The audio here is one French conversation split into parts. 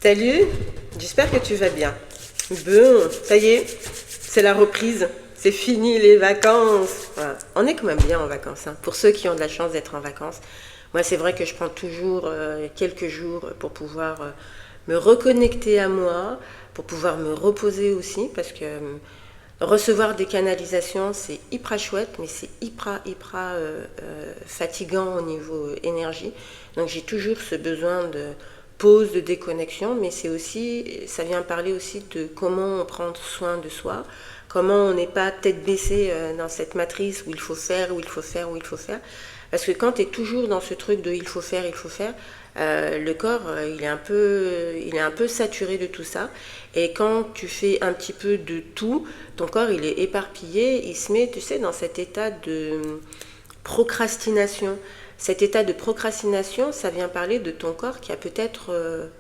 Salut, j'espère que tu vas bien. Bon, ça y est, c'est la reprise. C'est fini les vacances. Voilà. On est quand même bien en vacances, hein, pour ceux qui ont de la chance d'être en vacances. Moi, c'est vrai que je prends toujours quelques jours pour pouvoir me reconnecter à moi, pour pouvoir me reposer aussi, parce que recevoir des canalisations, c'est hyper chouette, mais c'est hyper fatigant au niveau énergie. Donc j'ai toujours ce besoin de pause, de déconnexion, mais c'est aussi, ça vient parler aussi de comment on prend soin de soi, comment on n'est pas tête baissée dans cette matrice où il faut faire, où il faut faire, où il faut faire. Parce que quand tu es toujours dans ce truc de il faut faire, le corps, il est un peu saturé de tout ça. Et quand tu fais un petit peu de tout, ton corps, il est éparpillé, il se met, tu sais, dans cet état de procrastination. Cet état de procrastination, ça vient parler de ton corps qui a peut-être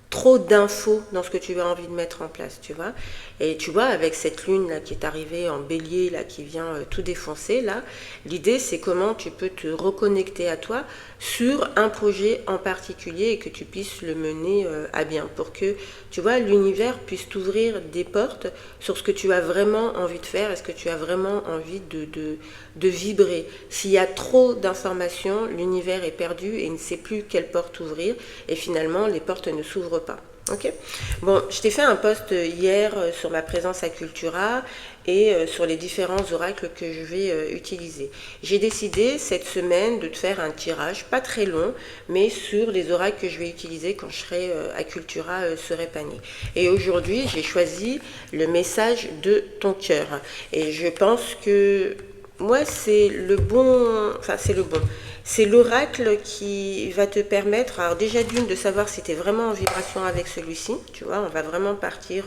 trop d'infos dans ce que tu as envie de mettre en place, tu vois. Et tu vois, avec cette lune là qui est arrivée en bélier, là, qui vient tout défoncer, là, l'idée c'est comment tu peux te reconnecter à toi sur un projet en particulier et que tu puisses le mener à bien pour que, tu vois, l'univers puisse t'ouvrir des portes sur ce que tu as vraiment envie de faire, est-ce que tu as vraiment envie de vibrer. S'il y a trop d'informations, l'univers est perdu et ne sait plus quelle porte ouvrir et finalement les portes ne s'ouvrent pas. Ok. Bon, je t'ai fait un post hier sur ma présence à Cultura et sur les différents oracles que je vais utiliser. J'ai décidé cette semaine de te faire un tirage, pas très long, mais sur les oracles que je vais utiliser quand je serai à Cultura Serepani. Et aujourd'hui, j'ai choisi le message de ton cœur. Et je pense que moi, c'est le bon, enfin c'est le bon. C'est l'oracle qui va te permettre, alors déjà d'une, de savoir si tu es vraiment en vibration avec celui-ci. Tu vois, on va vraiment partir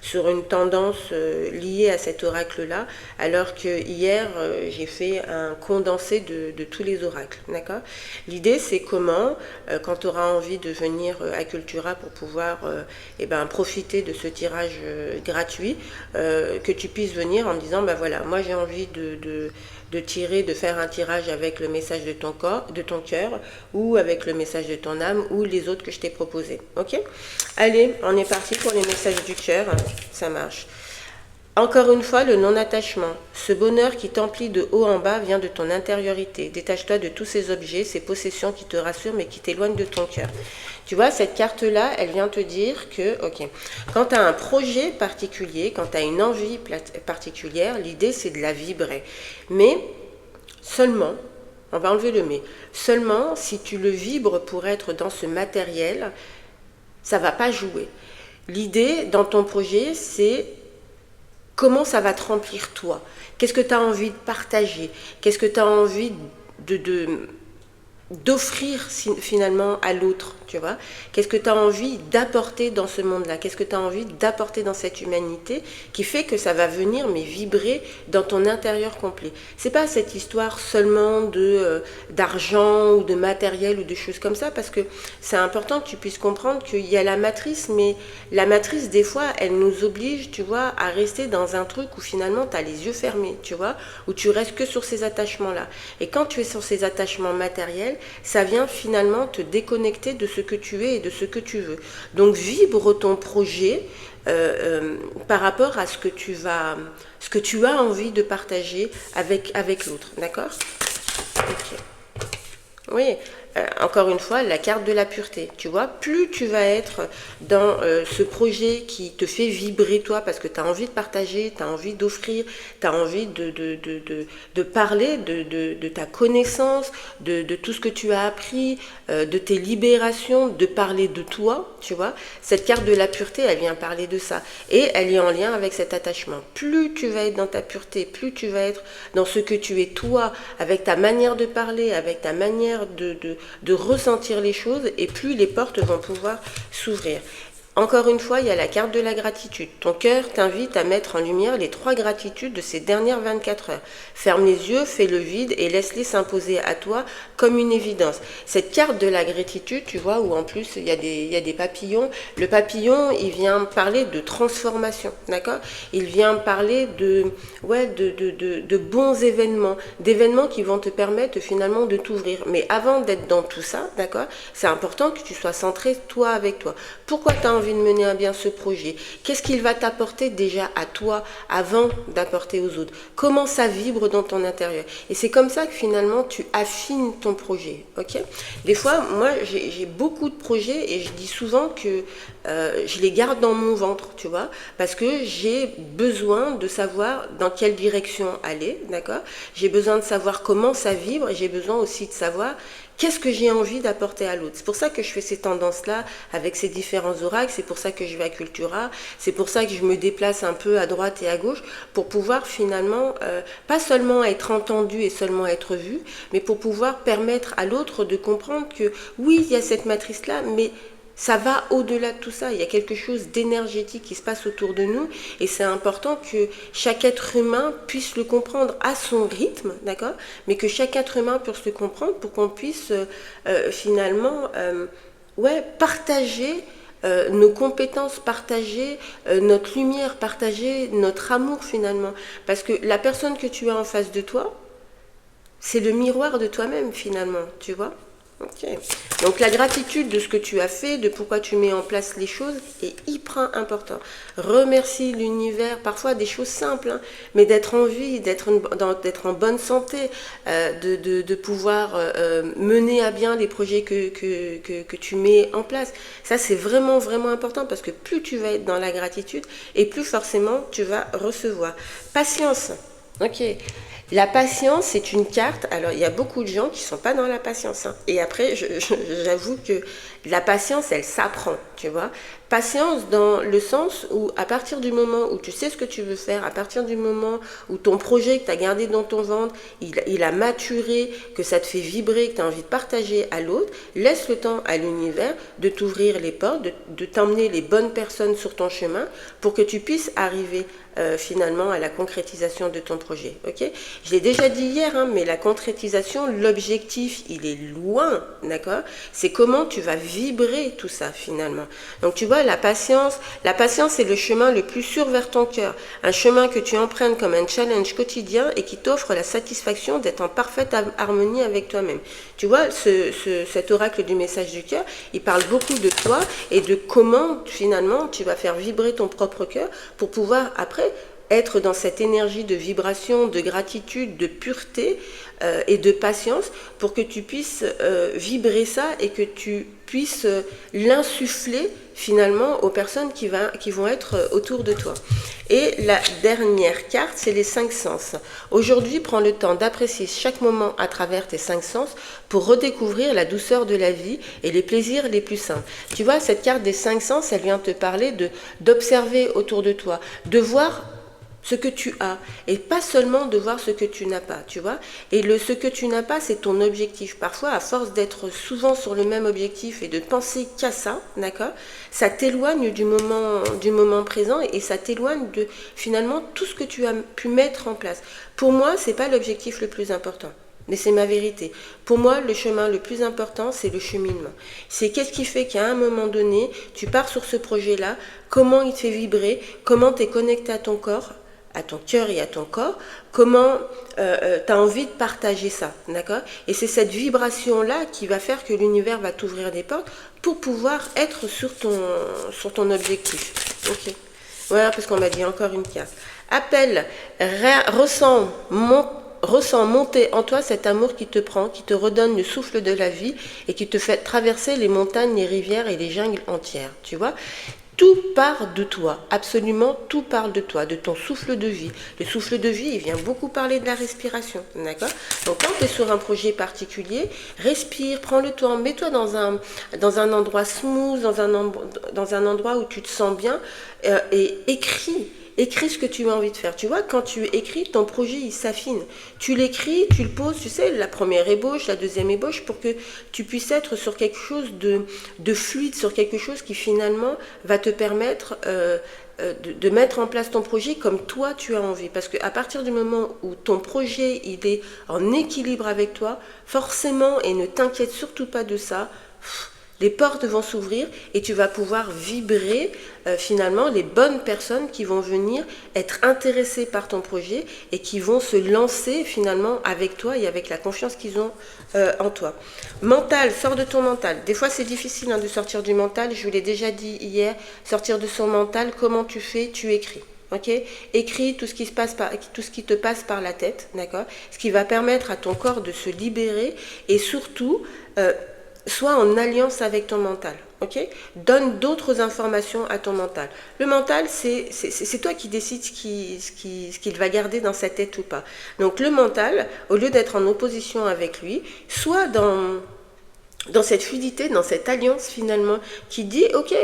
sur une tendance liée à cet oracle-là, alors que hier, j'ai fait un condensé de tous les oracles. D'accord. L'idée, c'est comment, quand tu auras envie de venir à Cultura pour pouvoir profiter de ce tirage gratuit, que tu puisses venir en me disant, bah voilà, moi j'ai envie de faire un tirage avec le message de ton corps, de ton cœur, ou avec le message de ton âme, ou les autres que je t'ai proposés. Ok. Allez, on est parti pour les messages du cœur. Ça marche. Encore une fois, le non-attachement. Ce bonheur qui t'emplit de haut en bas vient de ton intériorité. Détache-toi de tous ces objets, ces possessions qui te rassurent mais qui t'éloignent de ton cœur. Tu vois, cette carte-là, elle vient te dire que, ok, quand tu as un projet particulier, quand tu as une envie particulière, l'idée c'est de la vibrer. Mais seulement, on va enlever le mais, seulement si tu le vibres pour être dans ce matériel, ça ne va pas jouer. L'idée dans ton projet, c'est comment ça va te remplir toi. Qu'est-ce que tu as envie de partager? Qu'est-ce que tu as envie d'offrir finalement à l'autre, tu vois? Qu'est-ce que tu as envie d'apporter dans ce monde-là? Qu'est-ce que tu as envie d'apporter dans cette humanité qui fait que ça va venir mais vibrer dans ton intérieur complet? C'est pas cette histoire seulement d'argent ou de matériel ou de choses comme ça, parce que c'est important que tu puisses comprendre qu'il y a la matrice, mais la matrice des fois elle nous oblige, tu vois, à rester dans un truc où finalement tu as les yeux fermés, tu vois, où tu restes que sur ces attachements-là. Et quand tu es sur ces attachements matériels, ça vient finalement te déconnecter de ce que tu es et de ce que tu veux. Donc vibre ton projet par rapport à ce que tu as envie de partager avec l'autre, d'accord? Ok. Oui, encore une fois, la carte de la pureté, tu vois, plus tu vas être dans ce projet qui te fait vibrer toi, parce que tu as envie de partager, tu as envie d'offrir, tu as envie de parler de ta connaissance, de tout ce que tu as appris, de tes libérations, de parler de toi, tu vois. Cette carte de la pureté, elle vient parler de ça. Et elle est en lien avec cet attachement. Plus tu vas être dans ta pureté, plus tu vas être dans ce que tu es toi, avec ta manière de parler, avec ta manière de ressentir les choses, et plus les portes vont pouvoir s'ouvrir. Encore une fois, il y a la carte de la gratitude. Ton cœur t'invite à mettre en lumière les 3 gratitudes de ces dernières 24 heures. Ferme les yeux, fais le vide et laisse-les s'imposer à toi comme une évidence. Cette carte de la gratitude, tu vois, où en plus il y a des papillons. Le papillon, il vient parler de transformation, d'accord? Il vient parler de bons événements, d'événements qui vont te permettre finalement de t'ouvrir. Mais avant d'être dans tout ça, d'accord, c'est important que tu sois centré toi avec toi. Pourquoi tu as envie de mener à bien ce projet? Qu'est-ce qu'il va t'apporter déjà à toi avant d'apporter aux autres? Comment ça vibre dans ton intérieur? Et c'est comme ça que finalement tu affines ton projet, ok? Des fois, moi, j'ai beaucoup de projets et je dis souvent que je les garde dans mon ventre, tu vois, parce que j'ai besoin de savoir dans quelle direction aller, d'accord? J'ai besoin de savoir comment ça vibre et j'ai besoin aussi de savoir qu'est-ce que j'ai envie d'apporter à l'autre. C'est pour ça que je fais ces tendances-là avec ces différents oracles, c'est pour ça que je vais à Cultura, c'est pour ça que je me déplace un peu à droite et à gauche pour pouvoir finalement, pas seulement être entendu et seulement être vu, mais pour pouvoir permettre à l'autre de comprendre que oui, il y a cette matrice-là, mais ça va au-delà de tout ça. Il y a quelque chose d'énergétique qui se passe autour de nous et c'est important que chaque être humain puisse le comprendre à son rythme, d'accord? Mais que chaque être humain puisse le comprendre pour qu'on puisse finalement partager nos compétences, partager notre lumière, partager notre amour finalement. Parce que la personne que tu as en face de toi, c'est le miroir de toi-même finalement, tu vois? Ok. Donc la gratitude de ce que tu as fait, de pourquoi tu mets en place les choses est hyper important. Remercie l'univers, parfois des choses simples, hein, mais d'être en vie, d'être en bonne santé, de pouvoir mener à bien les projets que tu mets en place. Ça c'est vraiment vraiment important parce que plus tu vas être dans la gratitude et plus forcément tu vas recevoir. Patience. Ok. La patience, c'est une carte. Alors, il y a beaucoup de gens qui ne sont pas dans la patience, hein. Et après, j'avoue que la patience, elle s'apprend, tu vois. Patience dans le sens où, à partir du moment où tu sais ce que tu veux faire, à partir du moment où ton projet que tu as gardé dans ton ventre, il a maturé, que ça te fait vibrer, que tu as envie de partager à l'autre, laisse le temps à l'univers de t'ouvrir les portes, de t'emmener les bonnes personnes sur ton chemin pour que tu puisses arriver finalement à la concrétisation de ton projet. Ok? Je l'ai déjà dit hier, hein, mais la concrétisation, l'objectif, il est loin, d'accord? C'est comment tu vas vibrer tout ça finalement. Donc tu vois, la patience c'est le chemin le plus sûr vers ton cœur. Un chemin que tu empruntes comme un challenge quotidien et qui t'offre la satisfaction d'être en parfaite harmonie avec toi-même. Tu vois, cet oracle du message du cœur, il parle beaucoup de toi et de comment finalement tu vas faire vibrer ton propre cœur pour pouvoir après être dans cette énergie de vibration, de gratitude, de pureté et de patience pour que tu puisses vibrer ça et que tu puisses l'insuffler finalement aux personnes qui vont être autour de toi. Et la dernière carte, c'est les 5 sens. Aujourd'hui, prends le temps d'apprécier chaque moment à travers tes 5 sens pour redécouvrir la douceur de la vie et les plaisirs les plus simples. Tu vois, cette carte des 5 sens, elle vient te parler d'observer autour de toi, de voir ce que tu as et pas seulement de voir ce que tu n'as pas, tu vois. Et ce que tu n'as pas, c'est ton objectif. Parfois, à force d'être souvent sur le même objectif et de penser qu'à ça, d'accord, ça t'éloigne du moment présent et ça t'éloigne de finalement tout ce que tu as pu mettre en place. Pour moi, c'est pas l'objectif le plus important. Mais c'est ma vérité. Pour moi, le chemin le plus important, c'est le cheminement. C'est qu'est-ce qui fait qu'à un moment donné, tu pars sur ce projet-là, comment il te fait vibrer, comment tu es connecté à ton corps, à ton cœur et à ton corps, comment tu as envie de partager ça, d'accord? Et c'est cette vibration-là qui va faire que l'univers va t'ouvrir des portes pour pouvoir être sur ton objectif. Ok. Voilà, parce qu'on m'a dit encore une carte. Appelle, ressens monter en toi cet amour qui te prend, qui te redonne le souffle de la vie et qui te fait traverser les montagnes, les rivières et les jungles entières, tu vois? Tout part de toi, absolument tout parle de toi, de ton souffle de vie. Le souffle de vie, il vient beaucoup parler de la respiration, d'accord? Donc quand tu es sur un projet particulier, respire, prends le temps, mets-toi dans un endroit smooth, dans un endroit où tu te sens bien et écris. écris ce que tu as envie de faire. Tu vois, quand tu écris, ton projet, il s'affine. Tu l'écris, tu le poses, tu sais, la première ébauche, la deuxième ébauche, pour que tu puisses être sur quelque chose de fluide, sur quelque chose qui finalement va te permettre de mettre en place ton projet comme toi tu as envie. Parce qu'à partir du moment où ton projet il est en équilibre avec toi, forcément, et ne t'inquiète surtout pas de ça, les portes vont s'ouvrir et tu vas pouvoir vibrer finalement les bonnes personnes qui vont venir être intéressées par ton projet et qui vont se lancer finalement avec toi et avec la confiance qu'ils ont en toi. Mental, sors de ton mental. Des fois c'est difficile de sortir du mental, je vous l'ai déjà dit hier, sortir de son mental, comment tu fais? Tu écris. Ok, écris tout ce qui te passe par la tête, d'accord? Ce qui va permettre à ton corps de se libérer et surtout sois en alliance avec ton mental, ok? Donne d'autres informations à ton mental. Le mental, c'est toi qui décides ce qu'il va garder dans sa tête ou pas. Donc le mental, au lieu d'être en opposition avec lui, sois dans cette fluidité, dans cette alliance finalement, qui dit, ok,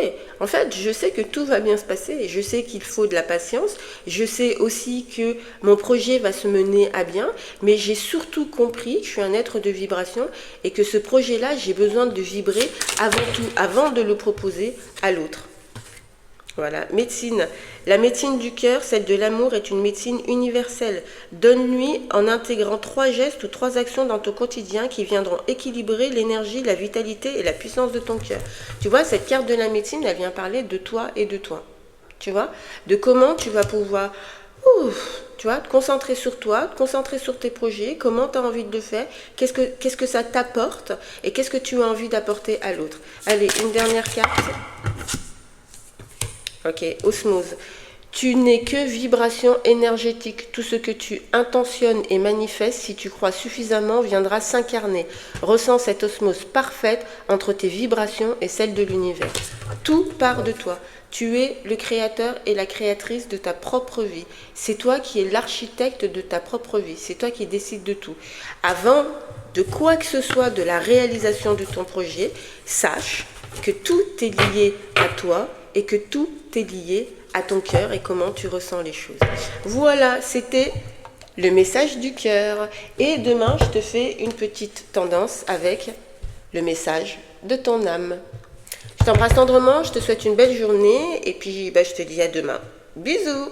en fait, je sais que tout va bien se passer, je sais qu'il faut de la patience, je sais aussi que mon projet va se mener à bien, mais j'ai surtout compris que je suis un être de vibration et que ce projet-là, j'ai besoin de vibrer avant tout, avant de le proposer à l'autre. Voilà, médecine. La médecine du cœur, celle de l'amour, est une médecine universelle. Donne-lui en intégrant 3 gestes ou 3 actions dans ton quotidien qui viendront équilibrer l'énergie, la vitalité et la puissance de ton cœur. Tu vois, cette carte de la médecine, elle vient parler de toi et de toi. Tu vois, de comment tu vas pouvoir tu vois, te concentrer sur toi, te concentrer sur tes projets, comment tu as envie de le faire, qu'est-ce que ça t'apporte et qu'est-ce que tu as envie d'apporter à l'autre. Allez, une dernière carte. Ok, osmose. Tu n'es que vibration énergétique. Tout ce que tu intentionnes et manifestes, si tu crois suffisamment, viendra s'incarner. Ressens cette osmose parfaite entre tes vibrations et celles de l'univers. Tout part de toi. Tu es le créateur et la créatrice de ta propre vie. C'est toi qui es l'architecte de ta propre vie. C'est toi qui décides de tout. Avant de quoi que ce soit de la réalisation de ton projet, sache que tout est lié à toi et que tout est lié à ton cœur et comment tu ressens les choses. Voilà, c'était le message du cœur. Et demain, je te fais une petite tendance avec le message de ton âme. Je t'embrasse tendrement, je te souhaite une belle journée et puis je te dis à demain. Bisous!